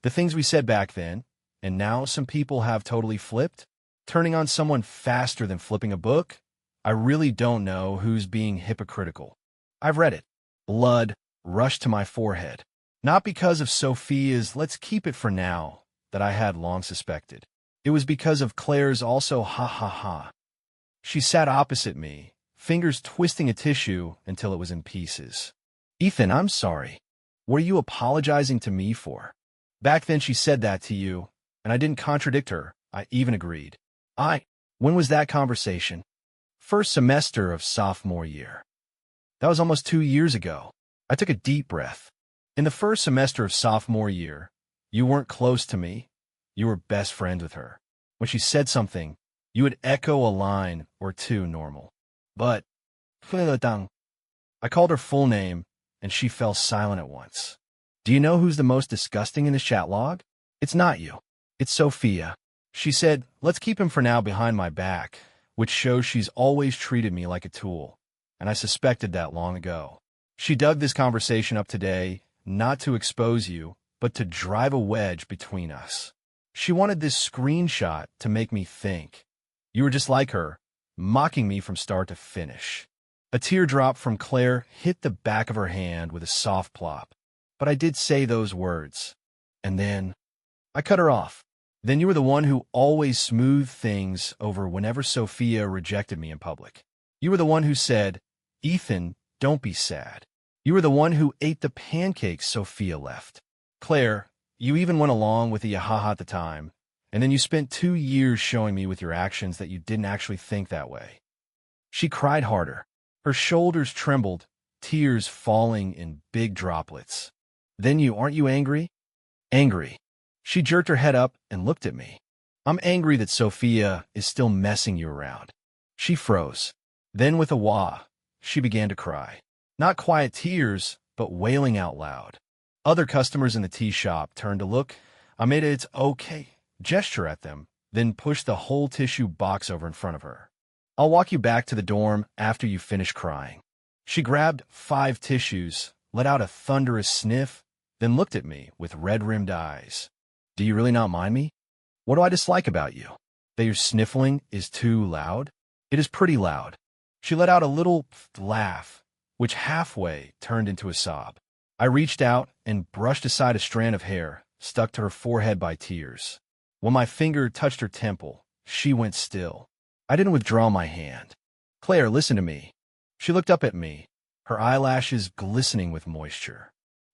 [SPEAKER 1] "The things we said back then, and now some people have totally flipped? Turning on someone faster than flipping a book? I really don't know who's being hypocritical." I've read it. Blood rushed to my forehead. Not because of Sophia's "let's keep it for now" that I had long suspected. It was because of Claire's also ha ha ha. She sat opposite me, fingers twisting a tissue until it was in pieces. "Ethan, I'm sorry. What are you apologizing to me for? Back then she said that to you, and I didn't contradict her. I even agreed." When was that conversation? First semester of sophomore year. That was almost 2 years ago. I took a deep breath. In the first semester of sophomore year, you weren't close to me. You were best friends with her. When she said something, you would echo a line or two normal. But I called her full name, and she fell silent at once. "Do you know who's the most disgusting in this chat log? It's not you. It's Sophia." She said, "Let's keep him for now behind my back," which shows she's always treated me like a tool, and I suspected that long ago. She dug this conversation up today, not to expose you, but to drive a wedge between us. She wanted this screenshot to make me think. You were just like her, mocking me from start to finish. A teardrop from Claire hit the back of her hand with a soft plop. But I did say those words. And then I cut her off. Then you were the one who always smoothed things over whenever Sophia rejected me in public. You were the one who said, "Ethan, don't be sad." You were the one who ate the pancakes Sophia left. Claire, you even went along with the yahaha at the time, and then you spent 2 years showing me with your actions that you didn't actually think that way. She cried harder. Her shoulders trembled, tears falling in big droplets. Then aren't you angry? Angry. She jerked her head up and looked at me. I'm angry that Sophia is still messing you around. She froze. Then with a wah, she began to cry. Not quiet tears, but wailing out loud. Other customers in the tea shop turned to look. I made a "it's okay" gesture at them, then pushed the whole tissue box over in front of her. "I'll walk you back to the dorm after you finish crying." She grabbed 5 tissues, let out a thunderous sniff, then looked at me with red-rimmed eyes. "Do you really not mind me? What do I dislike about you? That your sniffling is too loud?" "It is pretty loud." She let out a little laugh, which halfway turned into a sob. I reached out and brushed aside a strand of hair stuck to her forehead by tears. When my finger touched her temple, she went still. I didn't withdraw my hand. "Claire, listen to me." She looked up at me, her eyelashes glistening with moisture.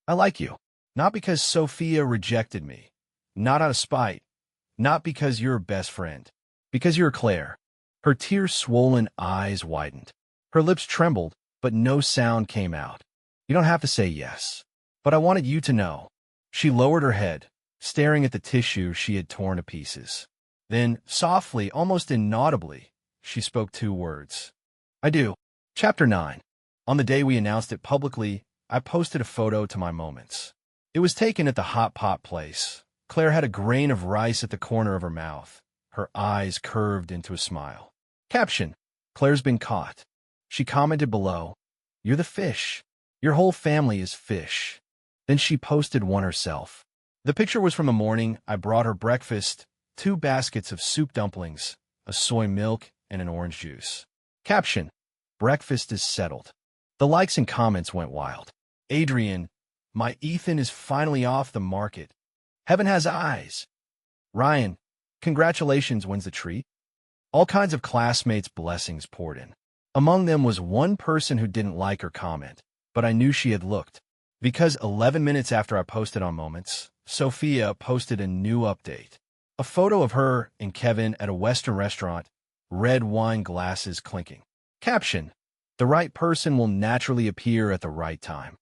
[SPEAKER 1] "I like you. Not because Sophia rejected me. Not out of spite. Not because you're her best friend. Because you're Claire." Her tear-swollen eyes widened. Her lips trembled, but no sound came out. "You don't have to say yes. But I wanted you to know." She lowered her head, staring at the tissue she had torn to pieces. Then, softly, almost inaudibly, she spoke 2 words. "I do." Chapter 9. On the day we announced it publicly, I posted a photo to my moments. It was taken at the hot pot place. Claire had a grain of rice at the corner of her mouth, her eyes curved into a smile. Caption: Claire's been caught. She commented below, "You're the fish. Your whole family is fish." Then she posted one herself. The picture was from a morning I brought her breakfast, 2 baskets of soup dumplings, a soy milk, and an orange juice. Caption: breakfast is settled. The likes and comments went wild. Adrian, my Ethan is finally off the market. Heaven has eyes. Ryan, congratulations, when's the treat? All kinds of classmates' blessings poured in. Among them was one person who didn't like her comment, but I knew she had looked. Because 11 minutes after I posted on Moments, Sophia posted a new update. A photo of her and Kevin at a Western restaurant, red wine glasses clinking. Caption: the right person will naturally appear at the right time.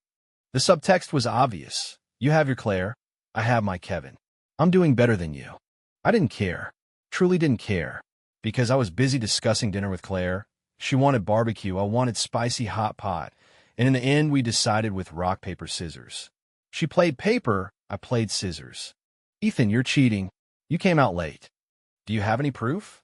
[SPEAKER 1] The subtext was obvious. You have your Claire, I have my Kevin. I'm doing better than you. I didn't care. Truly didn't care. Because I was busy discussing dinner with Claire. She wanted barbecue, I wanted spicy hot pot. And in the end, we decided with rock, paper, scissors. She played paper, I played scissors. Ethan, you're cheating. You came out late. Do you have any proof?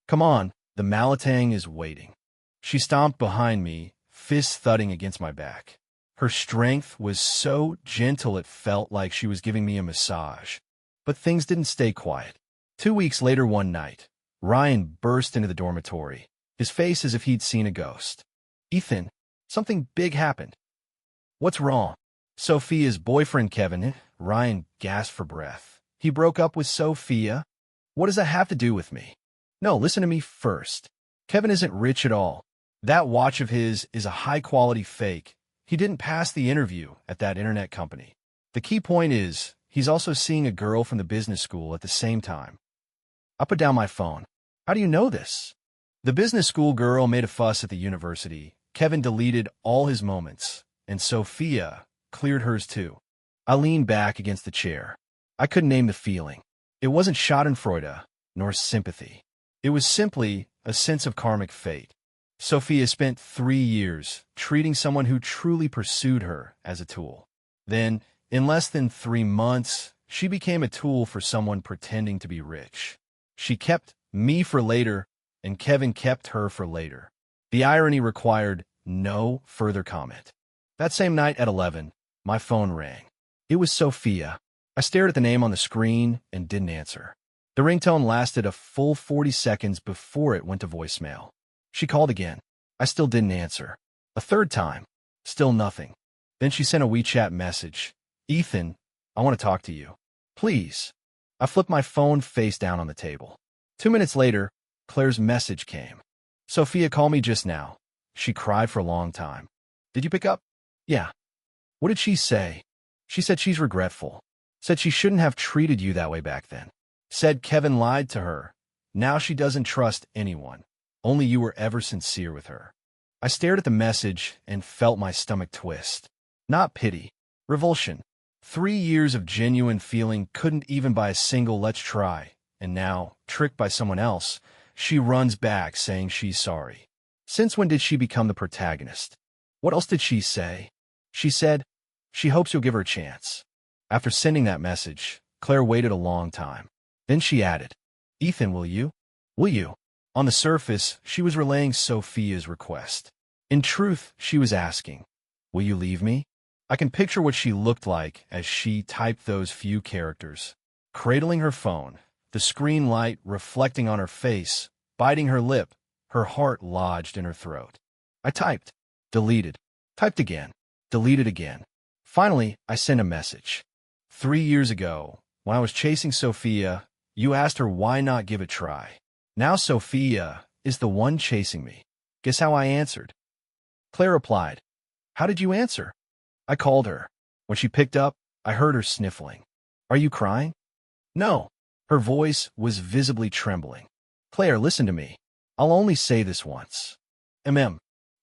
[SPEAKER 1] Come on, the Malatang is waiting. She stomped behind me, fists thudding against my back. Her strength was so gentle it felt like she was giving me a massage. But things didn't stay quiet. 2 weeks later one night, Ryan burst into the dormitory, his face as if he'd seen a ghost. Ethan, something big happened. What's wrong? Sophia's boyfriend Kevin, Ryan gasped for breath. He broke up with Sophia? What does that have to do with me? No, listen to me first. Kevin isn't rich at all. That watch of his is a high-quality fake. He didn't pass the interview at that internet company. The key point is, he's also seeing a girl from the business school at the same time. I put down my phone. How do you know this? The business school girl made a fuss at the university. Kevin deleted all his moments, and Sophia cleared hers too. I leaned back against the chair. I couldn't name the feeling. It wasn't schadenfreude, nor sympathy. It was simply a sense of karmic fate. Sophia spent 3 years treating someone who truly pursued her as a tool. Then, in less than 3 months, she became a tool for someone pretending to be rich. She kept me for later, and Kevin kept her for later. The irony required no further comment. That same night at 11, my phone rang. It was Sophia. I stared at the name on the screen and didn't answer. The ringtone lasted a full 40 seconds before it went to voicemail. She called again. I still didn't answer. A third time. Still nothing. Then she sent a WeChat message. Ethan, I want to talk to you. Please. I flipped my phone face down on the table. 2 minutes later, Claire's message came. Sophia called me just now. She cried for a long time. Did you pick up? Yeah. What did she say? She said she's regretful. Said she shouldn't have treated you that way back then. Said Kevin lied to her. Now she doesn't trust anyone. Only you were ever sincere with her. I stared at the message and felt my stomach twist. Not pity. Revulsion. 3 years of genuine feeling couldn't even buy a single let's try. And now, tricked by someone else, she runs back saying she's sorry. Since when did she become the protagonist? What else did she say? She said, she hopes you'll give her a chance. After sending that message, Claire waited a long time. Then she added, Ethan, will you? Will you? On the surface, she was relaying Sophia's request. In truth, she was asking, will you leave me? I can picture what she looked like as she typed those few characters. Cradling her phone, the screen light reflecting on her face, biting her lip, her heart lodged in her throat. I typed, deleted, typed again, deleted again. Finally, I sent a message. 3 years ago, when I was chasing Sophia, you asked her why not give it a try. Now Sophia is the one chasing me. Guess how I answered? Claire replied, how did you answer? I called her. When she picked up, I heard her sniffling. Are you crying? No. Her voice was visibly trembling. Claire, listen to me. I'll only say this once.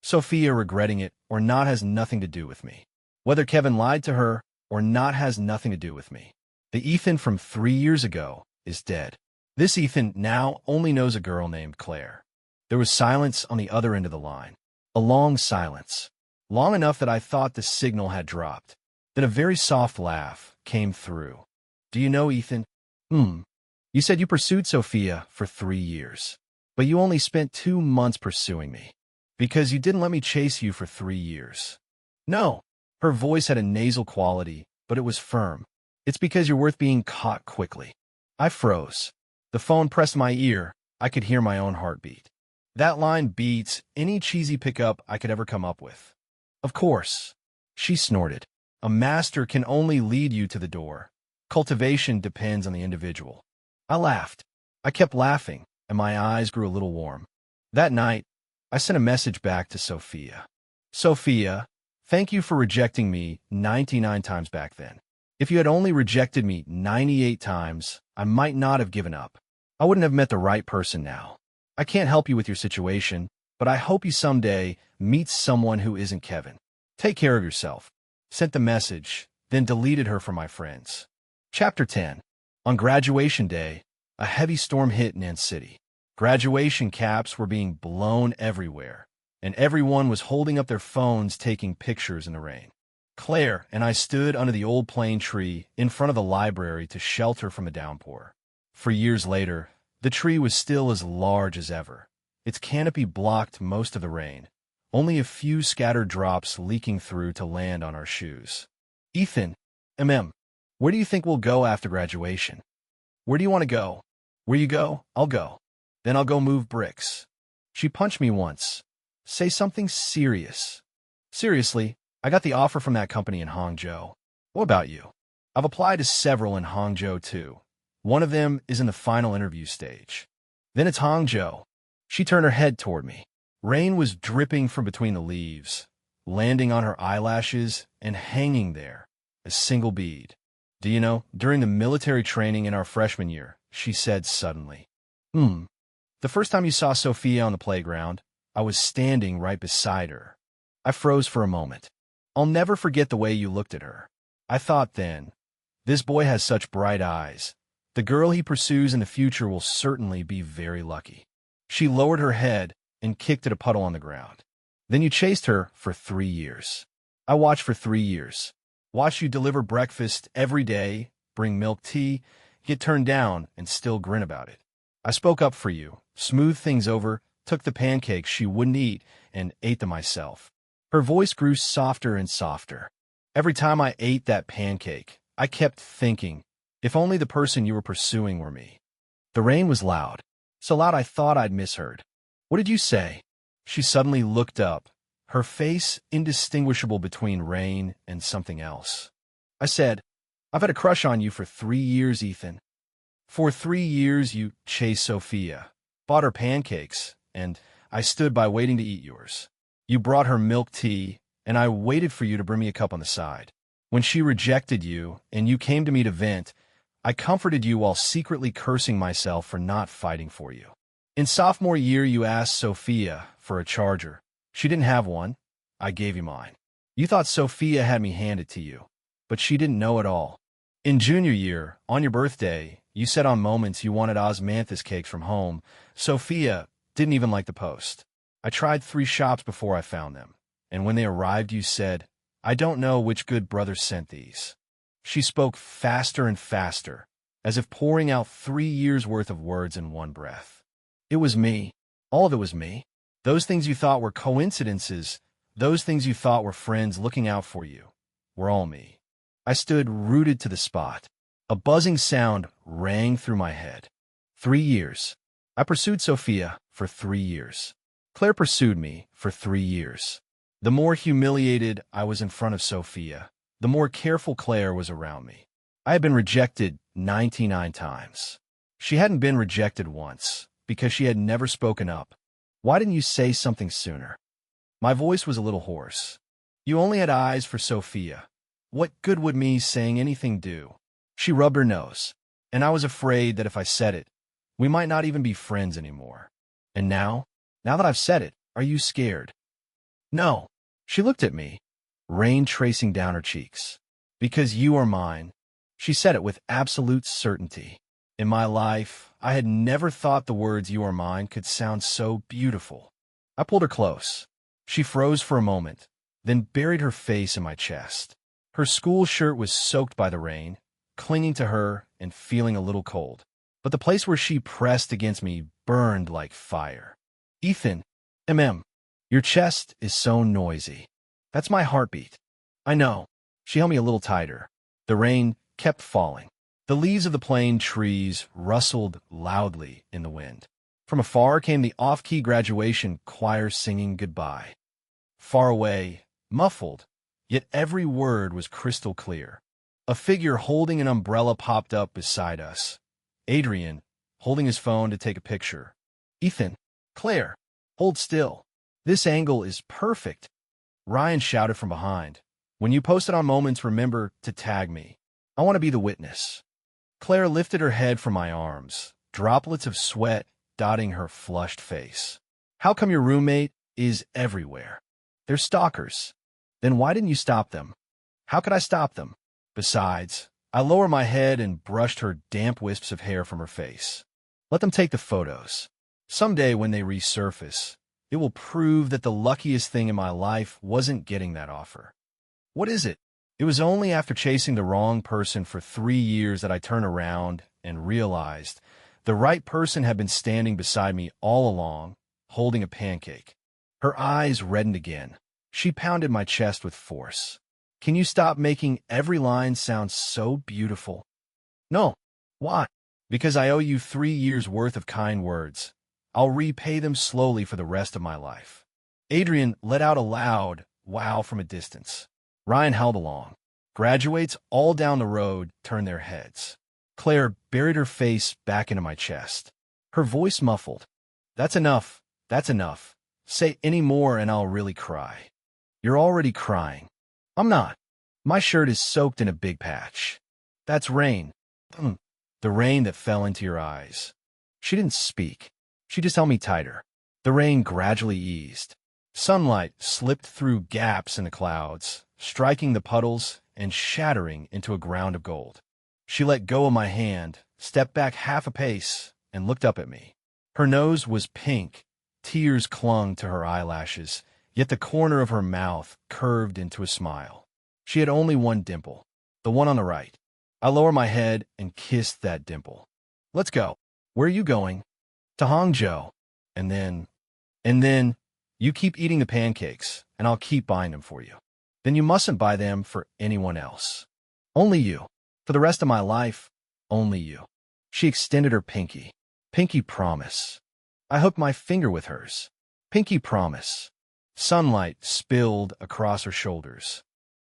[SPEAKER 1] Sophia regretting it or not has nothing to do with me. Whether Kevin lied to her or not has nothing to do with me. The Ethan from 3 years ago is dead. This Ethan now only knows a girl named Claire. There was silence on the other end of the line. A long silence. Long enough that I thought the signal had dropped. Then a very soft laugh came through. Do you know, Ethan? You said you pursued Sophia for 3 years. But you only spent 2 months pursuing me. Because you didn't let me chase you for 3 years. No. Her voice had a nasal quality, but it was firm. It's because you're worth being caught quickly. I froze. The phone pressed my ear. I could hear my own heartbeat. That line beats any cheesy pickup I could ever come up with. Of course. She snorted. A master can only lead you to the door. Cultivation depends on the individual. I laughed. I kept laughing, and my eyes grew a little warm. That night, I sent a message back to Sophia. Sophia, thank you for rejecting me 99 times back then. If you had only rejected me 98 times, I might not have given up. I wouldn't have met the right person now. I can't help you with your situation, but I hope you someday meet someone who isn't Kevin. Take care of yourself. Sent the message, then deleted her from my friends. Chapter 10. On graduation day, a heavy storm hit Nan City. Graduation caps were being blown everywhere, and everyone was holding up their phones taking pictures in the rain. Claire and I stood under the old plane tree in front of the library to shelter from a downpour. For years later, the tree was still as large as ever. Its canopy blocked most of the rain, only a few scattered drops leaking through to land on our shoes. Ethan, where do you think we'll go after graduation? Where do you want to go? Where you go, I'll go. Then I'll go move bricks. She punched me once. Say something serious. Seriously, I got the offer from that company in Hangzhou. What about you? I've applied to several in Hangzhou too. One of them is in the final interview stage. Then it's Hangzhou. She turned her head toward me. Rain was dripping from between the leaves, landing on her eyelashes and hanging there, a single bead. Do you know, during the military training in our freshman year, she said suddenly. The first time you saw Sophia on the playground, I was standing right beside her. I froze for a moment. I'll never forget the way you looked at her. I thought then, this boy has such bright eyes. The girl he pursues in the future will certainly be very lucky. She lowered her head and kicked at a puddle on the ground. Then you chased her for 3 years. I watched for 3 years. Watched you deliver breakfast every day, bring milk tea, get turned down, and still grin about it. I spoke up for you, smoothed things over, took the pancakes she wouldn't eat, and ate them myself. Her voice grew softer and softer. Every time I ate that pancake, I kept thinking, if only the person you were pursuing were me. The rain was loud, so loud I thought I'd misheard. What did you say? She suddenly looked up, her face indistinguishable between rain and something else. I said, I've had a crush on you for 3 years, Ethan. For 3 years you chased Sophia, bought her pancakes, and I stood by waiting to eat yours. You brought her milk tea, and I waited for you to bring me a cup on the side. When she rejected you, and you came to me to vent, I comforted you while secretly cursing myself for not fighting for you. In sophomore year, you asked Sophia for a charger. She didn't have one. I gave you mine. You thought Sophia had me hand it to you, but she didn't know it all. In junior year, on your birthday, you said on Moments you wanted osmanthus cakes from home. Sophia didn't even like the post. I tried 3 shops before I found them, and when they arrived, you said, I don't know which good brother sent these. She spoke faster and faster, as if pouring out 3 years' worth of words in one breath. It was me. All of it was me. Those things you thought were coincidences, those things you thought were friends looking out for you, were all me. I stood rooted to the spot. A buzzing sound rang through my head. 3 years. I pursued Sophia for 3 years. Claire pursued me for 3 years. The more humiliated I was in front of Sophia, the more careful Claire was around me. I had been rejected 99 times. She hadn't been rejected once, because she had never spoken up. Why didn't you say something sooner? My voice was a little hoarse. You only had eyes for Sophia. What good would me saying anything do? She rubbed her nose, and I was afraid that if I said it, we might not even be friends anymore. And now that I've said it, are you scared? No. She looked at me, rain tracing down her cheeks. Because you are mine. She said it with absolute certainty. In my life, I had never thought the words "you are mine" could sound so beautiful. I pulled her close. She froze for a moment, then buried her face in my chest. Her school shirt was soaked by the rain, clinging to her and feeling a little cold. But the place where she pressed against me burned like fire. Ethan, your chest is so noisy. That's my heartbeat. I know. She held me a little tighter. The rain kept falling. The leaves of the plane trees rustled loudly in the wind. From afar came the off-key graduation choir singing goodbye. Far away, muffled, yet every word was crystal clear. A figure holding an umbrella popped up beside us. Adrian, holding his phone to take a picture. Ethan, Claire, hold still. This angle is perfect. Ryan shouted from behind. When you post it on Moments, remember to tag me. I want to be the witness. Claire lifted her head from my arms, droplets of sweat dotting her flushed face. How come your roommate is everywhere? They're stalkers. Then why didn't you stop them? How could I stop them? Besides, I lowered my head and brushed her damp wisps of hair from her face. Let them take the photos. Someday when they resurface, it will prove that the luckiest thing in my life wasn't getting that offer. What is it? It was only after chasing the wrong person for 3 years that I turned around and realized the right person had been standing beside me all along, holding a pancake. Her eyes reddened again. She pounded my chest with force. Can you stop making every line sound so beautiful? No. Why? Because I owe you 3 years' worth of kind words. I'll repay them slowly for the rest of my life. Adrian let out a loud wow from a distance. Ryan held along. Graduates all down the road turned their heads. Claire buried her face back into my chest. Her voice muffled. That's enough. That's enough. Say any more and I'll really cry. You're already crying. I'm not. My shirt is soaked in a big patch. That's rain. The rain that fell into your eyes. She didn't speak. She just held me tighter. The rain gradually eased. Sunlight slipped through gaps in the clouds, striking the puddles and shattering into a ground of gold. She let go of my hand, stepped back half a pace, and looked up at me. Her nose was pink. Tears clung to her eyelashes, yet the corner of her mouth curved into a smile. She had only one dimple, the one on the right. I lowered my head and kissed that dimple. Let's go. Where are you going? To Hangzhou. And then, you keep eating the pancakes, and I'll keep buying them for you. Then you mustn't buy them for anyone else. Only you. For the rest of my life, only you. She extended her pinky. Pinky promise. I hooked my finger with hers. Pinky promise. Sunlight spilled across her shoulders.